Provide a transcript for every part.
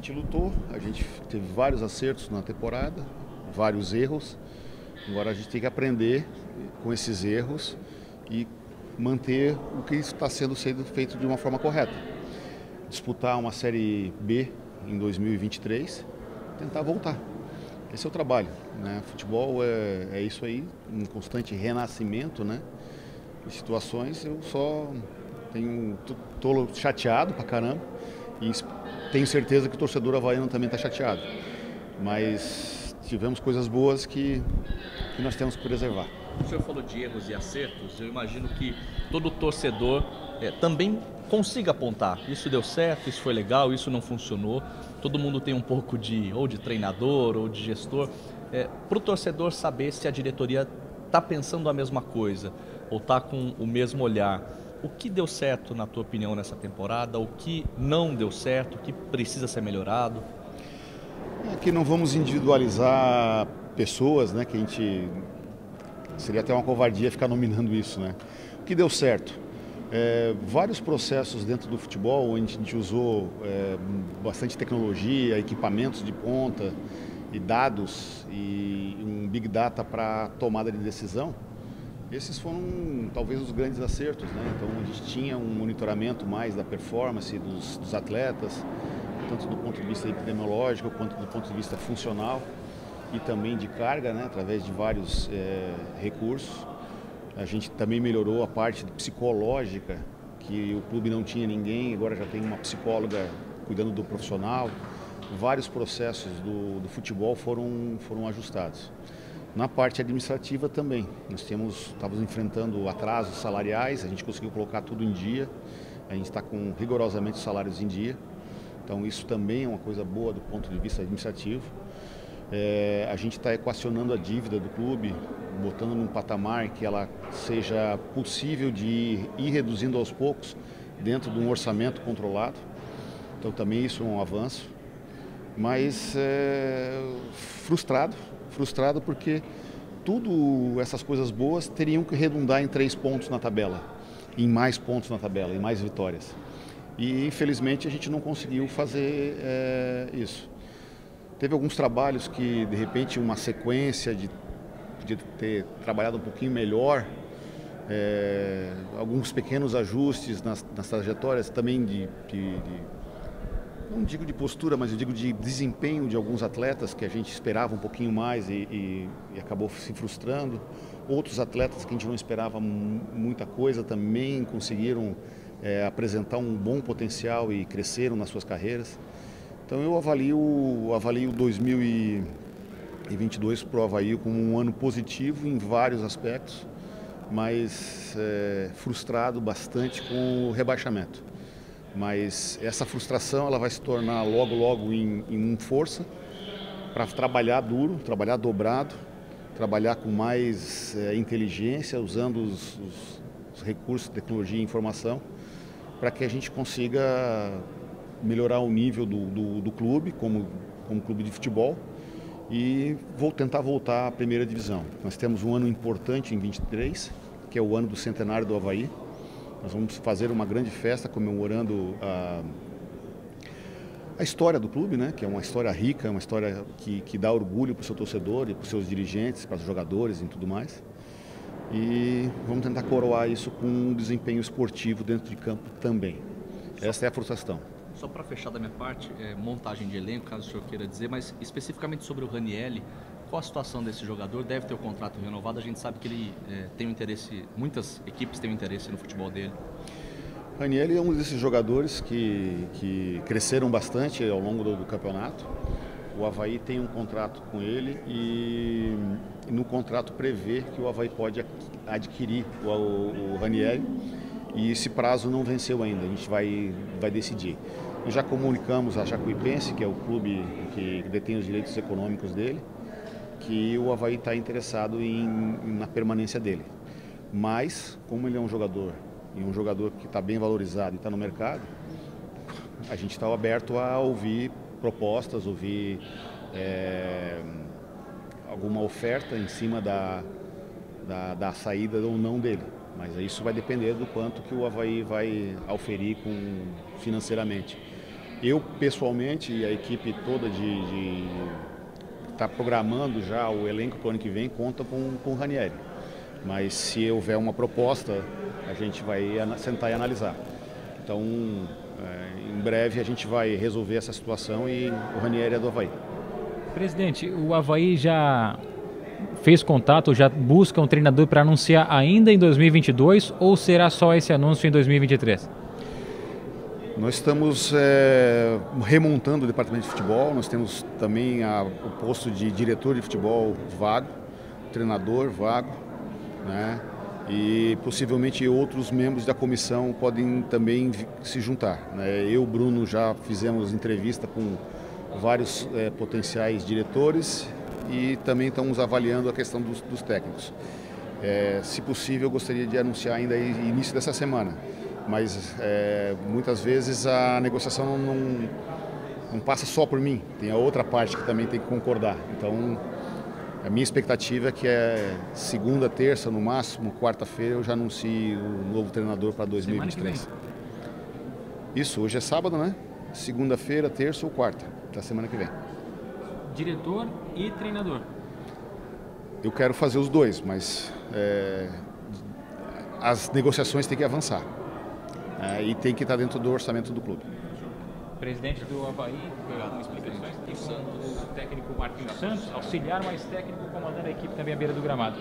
gente lutou, a gente teve vários acertos na temporada, vários erros. Agora a gente tem que aprender com esses erros e manter o que está sendo feito de uma forma correta. Disputar uma Série B em 2023, tentar voltar. Esse é o trabalho, né? Futebol é isso aí, um constante renascimento, né? Em situações eu só tô chateado pra caramba e tenho certeza que o torcedor havaiano também está chateado. Mas tivemos coisas boas que nós temos que preservar. O senhor falou de erros e acertos, eu imagino que todo torcedor também consiga apontar. Isso deu certo, isso foi legal, isso não funcionou. Todo mundo tem um pouco ou de treinador ou de gestor. Para o torcedor saber se a diretoria está pensando a mesma coisa ou está com o mesmo olhar. O que deu certo, na tua opinião, nessa temporada? O que não deu certo? O que precisa ser melhorado? Aqui não vamos individualizar pessoas, né? Que a gente... Seria até uma covardia ficar nominando isso, né? O que deu certo? Vários processos dentro do futebol, onde a gente usou bastante tecnologia, equipamentos de ponta e dados e um Big Data para tomada de decisão. Esses foram talvez os grandes acertos, né? Então a gente tinha um monitoramento mais da performance dos atletas, tanto do ponto de vista epidemiológico quanto do ponto de vista funcional e também de carga, né? Através de vários recursos. A gente também melhorou a parte psicológica, que o clube não tinha ninguém, agora já tem uma psicóloga cuidando do profissional. Vários processos do futebol foram ajustados. Na parte administrativa também, nós estávamos enfrentando atrasos salariais, a gente conseguiu colocar tudo em dia, a gente está com rigorosamente os salários em dia, então isso também é uma coisa boa do ponto de vista administrativo. A gente está equacionando a dívida do clube, botando num patamar que ela seja possível de ir reduzindo aos poucos dentro de um orçamento controlado, então também isso é um avanço, mas frustrado porque tudo essas coisas boas teriam que redundar em 3 pontos na tabela, em mais pontos na tabela, em mais vitórias. E infelizmente a gente não conseguiu fazer isso. Teve alguns trabalhos que de repente uma sequência de ter trabalhado um pouquinho melhor, alguns pequenos ajustes nas trajetórias também não digo de postura, mas eu digo de desempenho de alguns atletas que a gente esperava um pouquinho mais e acabou se frustrando. Outros atletas que a gente não esperava muita coisa também conseguiram apresentar um bom potencial e cresceram nas suas carreiras. Então eu avalio 2022 para o Avaí como um ano positivo em vários aspectos, mas frustrado bastante com o rebaixamento. Mas essa frustração ela vai se tornar logo em força para trabalhar duro, trabalhar dobrado, trabalhar com mais inteligência, usando os recursos de tecnologia e informação, para que a gente consiga melhorar o nível do clube, como clube de futebol, e tentar voltar à primeira divisão. Nós temos um ano importante em 23, que é o ano do centenário do Avaí. Nós vamos fazer uma grande festa comemorando a história do clube, né? Que é uma história rica, uma história que dá orgulho para o seu torcedor e para os seus dirigentes, para os jogadores e tudo mais. E vamos tentar coroar isso com um desempenho esportivo dentro de campo também. Essa é a frustração. Só para fechar da minha parte, montagem de elenco, caso o senhor queira dizer, mas especificamente sobre o Ranieri, qual a situação desse jogador? Deve ter o contrato renovado, a gente sabe que ele tem um interesse, muitas equipes têm um interesse no futebol dele. Ranieri é um desses jogadores que cresceram bastante ao longo do campeonato. O Avaí tem um contrato com ele e no contrato prevê que o Avaí pode adquirir o Ranieri e esse prazo não venceu ainda, a gente vai decidir. E já comunicamos a Jacuipense, que é o clube que detém os direitos econômicos dele, que o Avaí está interessado na permanência dele. Mas, como ele é um jogador, e um jogador que está bem valorizado e está no mercado, a gente está aberto a ouvir propostas, ouvir alguma oferta em cima da saída ou não dele. Mas isso vai depender do quanto que o Avaí vai auferir financeiramente. Eu, pessoalmente, e a equipe toda está programando já o elenco para o ano que vem, conta com o Ranieri. Mas se houver uma proposta, a gente vai sentar e analisar. Então, em breve a gente vai resolver essa situação e o Ranieri é do Avaí. Presidente, o Avaí já fez contato, já busca um treinador para anunciar ainda em 2022 ou será só esse anúncio em 2023? Nós estamos remontando o departamento de futebol, nós temos também o posto de diretor de futebol vago, treinador vago, né? E possivelmente outros membros da comissão podem também se juntar, né? Eu e o Bruno já fizemos entrevista com vários potenciais diretores e também estamos avaliando a questão dos técnicos. Se possível, eu gostaria de anunciar ainda início dessa semana. Mas muitas vezes a negociação não passa só por mim, tem a outra parte que também tem que concordar. Então, a minha expectativa é que segunda, terça, no máximo, quarta-feira, eu já anuncie o novo treinador para 2023. Isso, hoje é sábado, né? Segunda-feira, terça ou quarta, da semana que vem. Diretor e treinador? Eu quero fazer os dois, mas as negociações têm que avançar. E tem que estar dentro do orçamento do clube. Presidente do Avaí, com explicações, o técnico Marquinhos Santos, auxiliar mais técnico, comandando a equipe também à beira do gramado.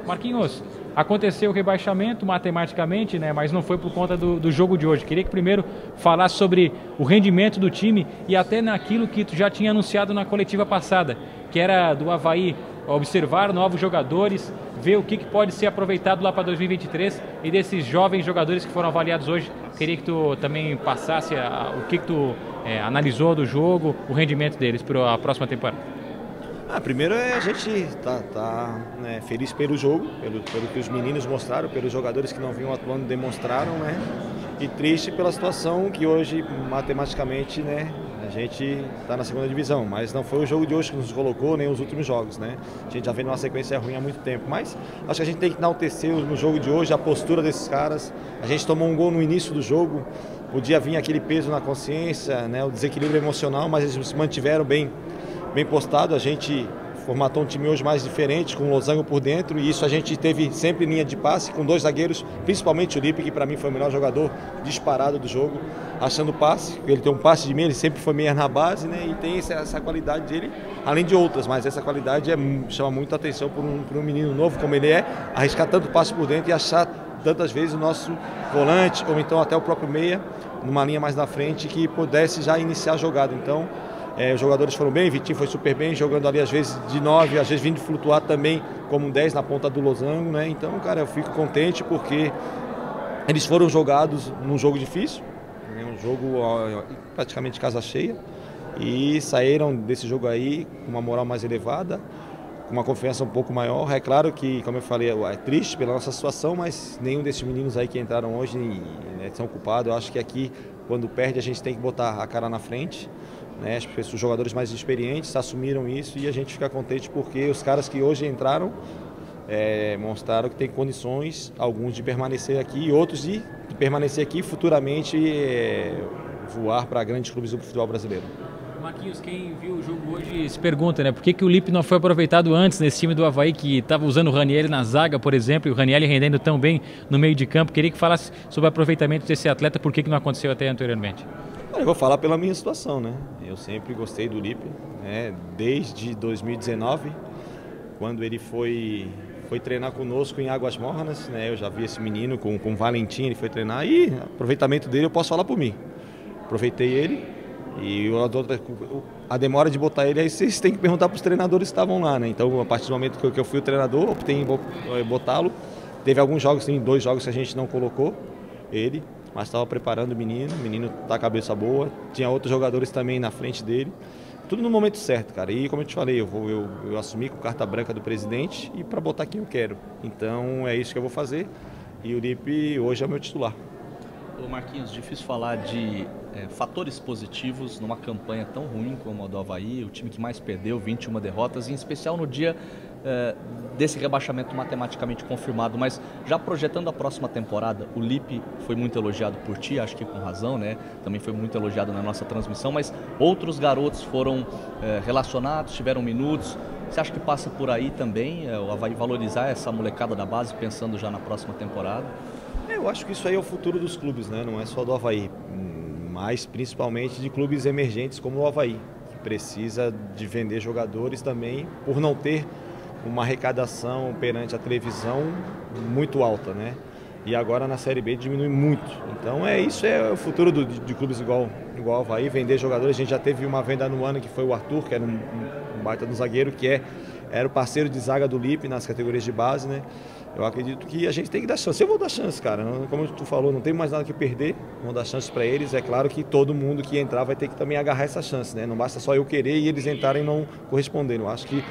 Marquinhos, aconteceu o rebaixamento matematicamente, né, mas não foi por conta do jogo de hoje. Queria que primeiro falasse sobre o rendimento do time e até naquilo que tu já tinha anunciado na coletiva passada, que era do Avaí observar novos jogadores, ver o que pode ser aproveitado lá para 2023 e desses jovens jogadores que foram avaliados hoje. Queria que tu também passasse o que tu analisou do jogo, o rendimento deles para a próxima temporada. Primeiro a gente tá feliz pelo jogo, pelo que os meninos mostraram, pelos jogadores que não vinham atuando demonstraram, né? E triste pela situação que hoje, matematicamente, né, a gente está na segunda divisão, mas não foi o jogo de hoje que nos colocou, nem os últimos jogos, né? A gente já vem numa sequência ruim há muito tempo, mas acho que a gente tem que enaltecer no jogo de hoje a postura desses caras. A gente tomou um gol no início do jogo, podia vir aquele peso na consciência, né, o desequilíbrio emocional, mas eles se mantiveram bem postado. A gente formatou um time hoje mais diferente, com o Losango por dentro, e isso a gente teve sempre linha de passe, com dois zagueiros, principalmente o Lipe, que para mim foi o melhor jogador disparado do jogo, achando passe. Ele tem um passe de meia, ele sempre foi meia na base, né? E tem essa qualidade dele, além de outras, mas essa qualidade chama muito a atenção por um menino novo como ele é, arriscar tanto passe por dentro e achar tantas vezes o nosso volante, ou então até o próprio meia, numa linha mais na frente, que pudesse já iniciar a jogada. Então, os jogadores foram bem, Vitinho foi super bem, jogando ali às vezes de 9, às vezes vindo flutuar também como um 10 na ponta do Losango, né? Então, cara, eu fico contente porque eles foram jogados num jogo difícil, né? Um jogo praticamente casa cheia, e saíram desse jogo aí com uma moral mais elevada, com uma confiança um pouco maior. É claro que, como eu falei, é triste pela nossa situação, mas nenhum desses meninos aí que entraram hoje, né, são culpados. Eu acho que aqui, quando perde, a gente tem que botar a cara na frente. Né, os jogadores mais experientes assumiram isso e a gente fica contente porque os caras que hoje entraram mostraram que tem condições, alguns de permanecer aqui e outros de permanecer aqui e futuramente voar para grandes clubes do futebol brasileiro. Marquinhos, quem viu o jogo hoje se pergunta, né, por que o Lipe não foi aproveitado antes nesse time do Avaí, que estava usando o Ranieri na zaga, por exemplo, e o Ranieri rendendo tão bem no meio de campo. Queria que falasse sobre o aproveitamento desse atleta, por que não aconteceu até anteriormente. Eu vou falar pela minha situação, né? Eu sempre gostei do Lipe, né? Desde 2019, quando ele foi treinar conosco em Águas Mornas, né? Eu já vi esse menino com o Valentim, ele foi treinar e aproveitamento dele eu posso falar por mim. Aproveitei ele e a demora de botar ele aí vocês têm que perguntar para os treinadores que estavam lá, né? Então, a partir do momento que eu fui o treinador, optei em botá-lo. Teve alguns jogos, tem 2 jogos que a gente não colocou ele, mas estava preparando o menino tá com a cabeça boa, tinha outros jogadores também na frente dele, tudo no momento certo, cara. E como eu te falei, eu assumi com carta branca do presidente e para botar quem eu quero. Então é isso que eu vou fazer e o Lipe hoje é o meu titular. Ô Marquinhos, difícil falar de fatores positivos numa campanha tão ruim como a do Avaí, o time que mais perdeu, 21 derrotas, em especial no dia desse rebaixamento matematicamente confirmado. Mas já projetando a próxima temporada, o Lipe foi muito elogiado por ti, acho que com razão, né? Também foi muito elogiado na nossa transmissão, mas outros garotos foram relacionados, tiveram minutos. Você acha que passa por aí também, o Avaí valorizar essa molecada da base, pensando já na próxima temporada? Eu acho que isso aí é o futuro dos clubes, né? Não é só do Avaí, mas principalmente de clubes emergentes como o Avaí, que precisa de vender jogadores também por não ter uma arrecadação perante a televisão muito alta, né? E agora na Série B diminui muito. Então isso é o futuro de clubes igual o Avaí, vender jogadores. A gente já teve uma venda no ano que foi o Arthur, que era um baita no zagueiro, que era o parceiro de zaga do Lipe nas categorias de base, né? Eu acredito que a gente tem que dar chance. Eu vou dar chance, cara. Como tu falou, não tem mais nada que perder. Vou dar chance para eles. É claro que todo mundo que entrar vai ter que também agarrar essa chance, né? Não basta só eu querer e eles entrarem e não corresponderem. Eu acho que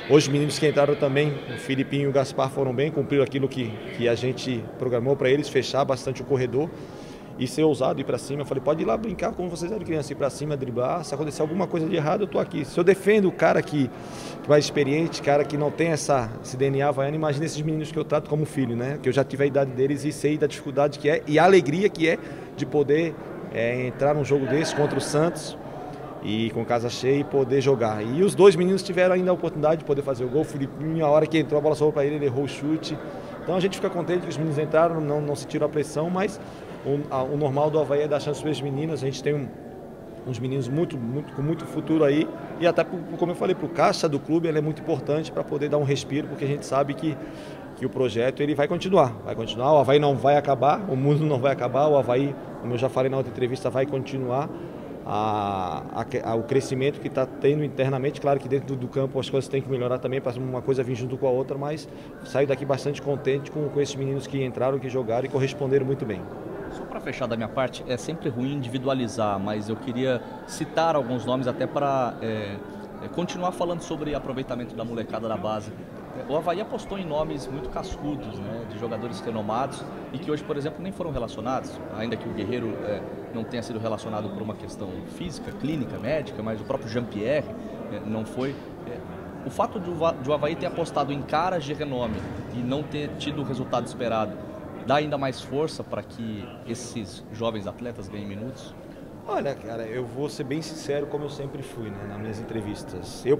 hoje os meninos que entraram também, o Filipinho e o Gaspar, foram bem, cumpriram aquilo que a gente programou para eles, fechar bastante o corredor e ser ousado, ir para cima. Eu falei, pode ir lá brincar como vocês eram crianças, ir para cima, driblar. Se acontecer alguma coisa de errado, eu tô aqui. Se eu defendo o cara que mais experiente, cara que não tem esse DNA havaiano, imagina esses meninos que eu trato como filho, né? Que eu já tive a idade deles e sei da dificuldade que é e a alegria que é de poder entrar num jogo desse contra o Santos e com casa cheia e poder jogar. E os dois meninos tiveram ainda a oportunidade de poder fazer o gol. O Filipinho, a hora que entrou, a bola sobrou para ele errou o chute. Então a gente fica contente que os meninos entraram, não sentiram a pressão, mas o normal do Avaí é dar chance para as meninas. A gente tem uns meninos com muito futuro aí. E até, como eu falei, para o caixa do clube, ele é muito importante para poder dar um respiro, porque a gente sabe que o projeto ele vai continuar. O Avaí não vai acabar, o mundo não vai acabar. O Avaí, como eu já falei na outra entrevista, vai continuar o crescimento que está tendo internamente. Claro que dentro do campo as coisas têm que melhorar também, para uma coisa vir junto com a outra, mas saio daqui bastante contente com esses meninos que entraram, que jogaram e corresponderam muito bem. Só para fechar da minha parte, é sempre ruim individualizar, mas eu queria citar alguns nomes até para continuar falando sobre aproveitamento da molecada da base. O Avaí apostou em nomes muito cascudos, né, de jogadores renomados e que hoje, por exemplo, nem foram relacionados, ainda que o Guerreiro não tenha sido relacionado por uma questão física, clínica, médica, mas o próprio Jean-Pierre não foi. O fato de o Avaí ter apostado em caras de renome e não ter tido o resultado esperado, dá ainda mais força para que esses jovens atletas ganhem minutos? Olha, cara, eu vou ser bem sincero, como eu sempre fui, né, nas minhas entrevistas. Eu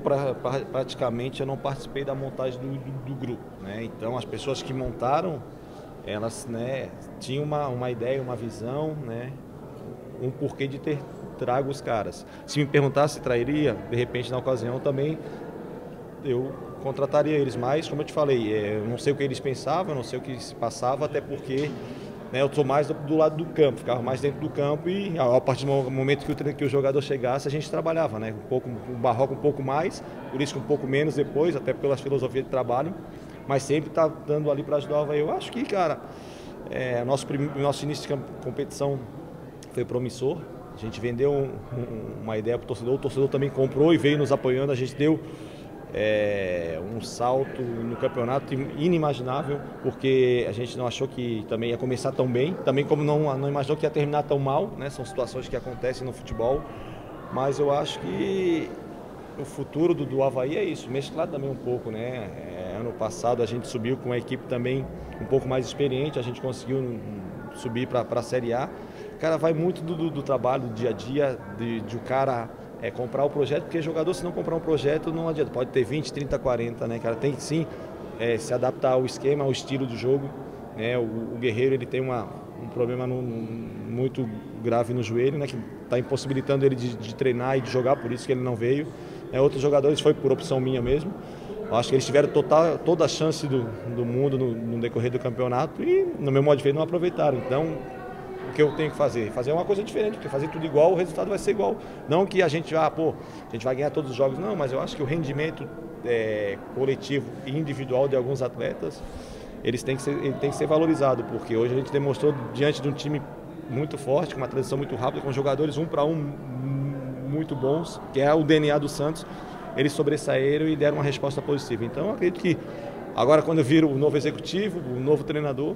praticamente eu não participei da montagem do grupo, né? Então as pessoas que montaram, elas, né, tinham uma ideia, uma visão, né, um porquê de ter trago os caras. Se me perguntasse se trairia, de repente na ocasião também eu contrataria eles, mas como eu te falei, eu não sei o que eles pensavam, eu não sei o que se passava, até porque eu estou mais do lado do campo, ficava mais dentro do campo e a partir do momento que o jogador chegasse, a gente trabalhava, né? O Barroca um pouco mais, por isso um pouco menos depois, até pelas filosofias de trabalho, mas sempre está dando ali para ajudar o Avaí. Eu acho que, cara, nosso início de competição foi promissor, a gente vendeu uma ideia para o torcedor também comprou e veio nos apoiando, a gente deu um salto no campeonato inimaginável, porque a gente não achou que também ia começar tão bem, também como não imaginou que ia terminar tão mal, né? São situações que acontecem no futebol, mas eu acho que o futuro do Avaí é isso, mesclado também um pouco, né? Ano passado a gente subiu com uma equipe também um pouco mais experiente, a gente conseguiu subir para a Série A. Cara, vai muito do trabalho, do dia a dia, de o cara comprar o projeto, porque jogador, se não comprar um projeto, não adianta. Pode ter 20, 30, 40, né, cara? Tem que sim se adaptar ao esquema, ao estilo do jogo, né? O Guerreiro, ele tem um problema muito grave no joelho, né, que está impossibilitando ele de treinar e de jogar, por isso que ele não veio. Outros jogadores foi por opção minha mesmo. Eu acho que eles tiveram toda a chance do mundo no decorrer do campeonato e, no meu modo de ver, não aproveitaram. Então, o que eu tenho que fazer? Fazer uma coisa diferente, porque fazer tudo igual, o resultado vai ser igual. Não que a gente vai ganhar todos os jogos, não, mas eu acho que o rendimento coletivo e individual de alguns atletas, ele tem que ser valorizado, porque hoje a gente demonstrou diante de um time muito forte, com uma transição muito rápida, com jogadores 1 para 1 muito bons, que é o DNA do Santos, eles sobressaíram e deram uma resposta positiva. Então eu acredito que agora, quando eu viro o novo executivo, o novo treinador,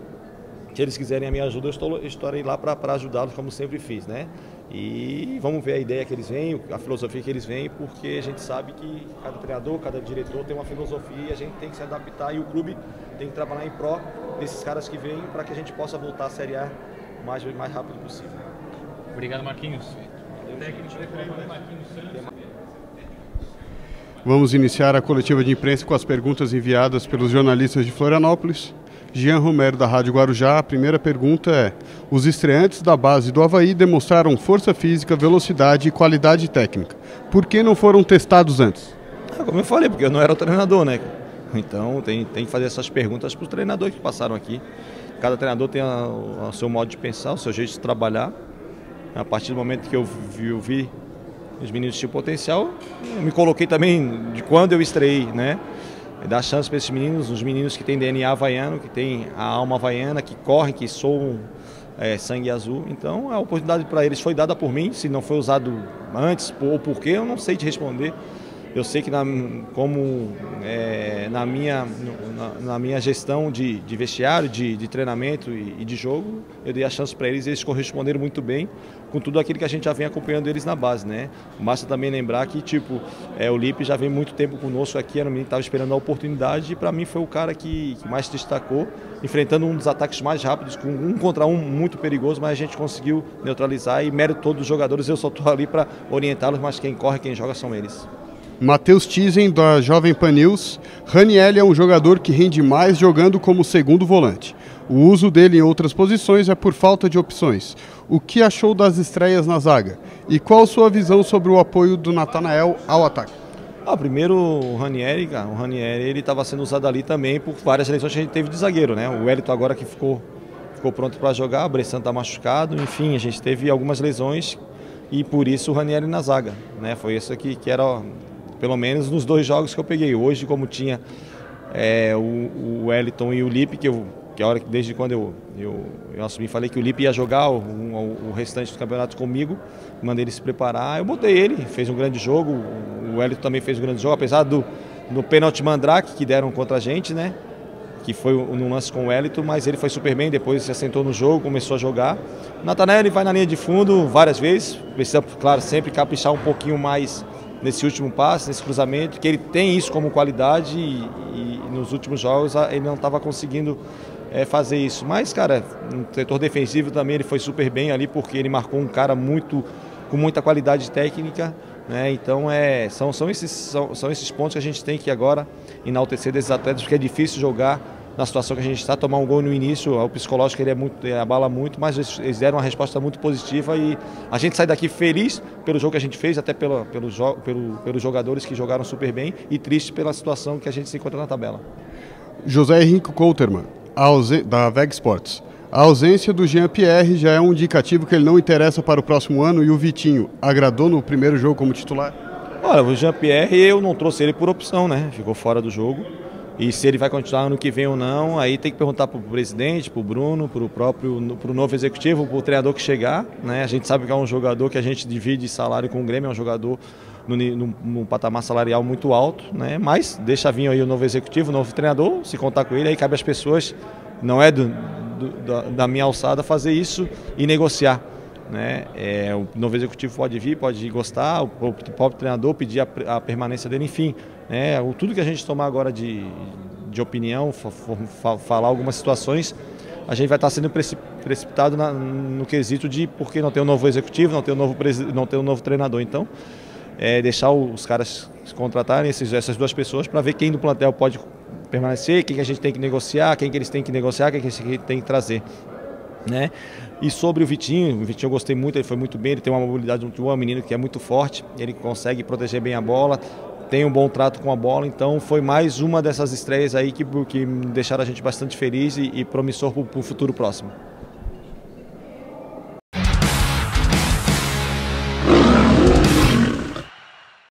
Se eles quiserem a minha ajuda, eu estarei lá para ajudá-los, como sempre fiz, né? E vamos ver a ideia que eles vêm, a filosofia que eles vêm, porque a gente sabe que cada treinador, cada diretor tem uma filosofia e a gente tem que se adaptar e o clube tem que trabalhar em pró desses caras que vêm para que a gente possa voltar à Série A o mais rápido possível. Obrigado, Marquinhos. Marquinhos Santos. Vamos iniciar a coletiva de imprensa com as perguntas enviadas pelos jornalistas de Florianópolis. Jean Romero, da Rádio Guarujá. A primeira pergunta é: os estreantes da base do Avaí demonstraram força física, velocidade e qualidade técnica. Por que não foram testados antes? Como eu falei, porque eu não era o treinador, né? Então tem que fazer essas perguntas para os treinadores que passaram aqui. Cada treinador tem o seu modo de pensar, o seu jeito de trabalhar. A partir do momento que eu vi os meninos tinham potencial, eu me coloquei também de quando eu estreiei, né? Dar chance para esses meninos, os meninos que têm DNA havaiano, que têm a alma havaiana, que correm, que soam sangue azul. Então a oportunidade para eles foi dada por mim, se não foi usado antes ou por quê, eu não sei te responder. Eu sei que na minha gestão de vestiário, de treinamento e de jogo, eu dei a chance para eles e eles corresponderam muito bem com tudo aquilo que a gente já vem acompanhando eles na base, né? Basta também lembrar que, o Lipe já vem muito tempo conosco aqui, era um menino que estava esperando a oportunidade e para mim foi o cara que mais se destacou, enfrentando um dos ataques mais rápidos, com um contra um muito perigoso, mas a gente conseguiu neutralizar e mérito todos os jogadores, eu só estou ali para orientá-los, mas quem corre, quem joga são eles. Matheus Tizen, da Jovem Pan News. Raniel é um jogador que rende mais jogando como segundo volante. O uso dele em outras posições é por falta de opções. O que achou das estreias na zaga? E qual sua visão sobre o apoio do Natanael ao ataque? Primeiro o Ranieri, ele estava sendo usado ali também por várias lesões que a gente teve de zagueiro, né? O Wellington agora que ficou pronto para jogar, o Bressan está machucado, enfim, a gente teve algumas lesões e por isso o Ranieri na zaga, né? Foi isso aqui que era, pelo menos nos 2 jogos que eu peguei. Hoje, como tinha o Wellington e o Lipe, desde quando eu assumi, falei que o Lipe ia jogar o restante dos campeonatos comigo, mandei ele se preparar, eu botei ele, fez um grande jogo, o Wellington também fez um grande jogo, apesar do pênalti mandrake que deram contra a gente, né? Que foi no lance com o Wellington, mas ele foi super bem, depois se assentou no jogo, começou a jogar. O Natanael, ele vai na linha de fundo várias vezes, precisa, claro, sempre caprichar um pouquinho mais nesse último passe, nesse cruzamento, que ele tem isso como qualidade e nos últimos jogos ele não estava conseguindo fazer isso. Mas, cara, no setor defensivo também ele foi super bem ali, porque ele marcou um cara com muita qualidade técnica, né? Então são esses pontos que a gente tem que agora enaltecer desses atletas, porque é difícil jogar na situação que a gente está, tomar um gol no início, o psicológico ele abala muito, mas eles deram uma resposta muito positiva e a gente sai daqui feliz pelo jogo que a gente fez, até pelos jogadores que jogaram super bem e triste pela situação que a gente se encontra na tabela. José Henrique Couterman, da VEG Sports. A ausência do Jean-Pierre já é um indicativo que ele não interessa para o próximo ano e o Vitinho agradou no primeiro jogo como titular? Olha, o Jean-Pierre eu não trouxe ele por opção, né? Ficou fora do jogo. E se ele vai continuar ano que vem ou não, aí tem que perguntar para o presidente, para o Bruno, para o novo executivo, para o treinador que chegar, né? A gente sabe que é um jogador que a gente divide salário com o Grêmio, é um jogador num patamar salarial muito alto, né? Mas deixa vir aí o novo executivo, o novo treinador, se contar com ele, aí cabe às pessoas, não é da minha alçada fazer isso e negociar, né? O novo executivo pode vir, pode gostar, o próprio treinador pedir a permanência dele, enfim, né? Tudo que a gente tomar agora de opinião, falar algumas situações, a gente vai estar sendo precipitado no quesito de por que não ter um novo executivo, não ter um novo treinador. Então, deixar os caras se contratarem, essas 2 pessoas, para ver quem do plantel pode permanecer, quem que a gente tem que negociar, quem que eles têm que negociar, quem que a gente tem que trazer, né? E sobre o Vitinho eu gostei muito, ele foi muito bem, ele tem uma mobilidade muito boa, um menino que é muito forte, ele consegue proteger bem a bola, tem um bom trato com a bola, então foi mais uma dessas estreias aí que me deixaram a gente bastante feliz e promissor para o futuro próximo.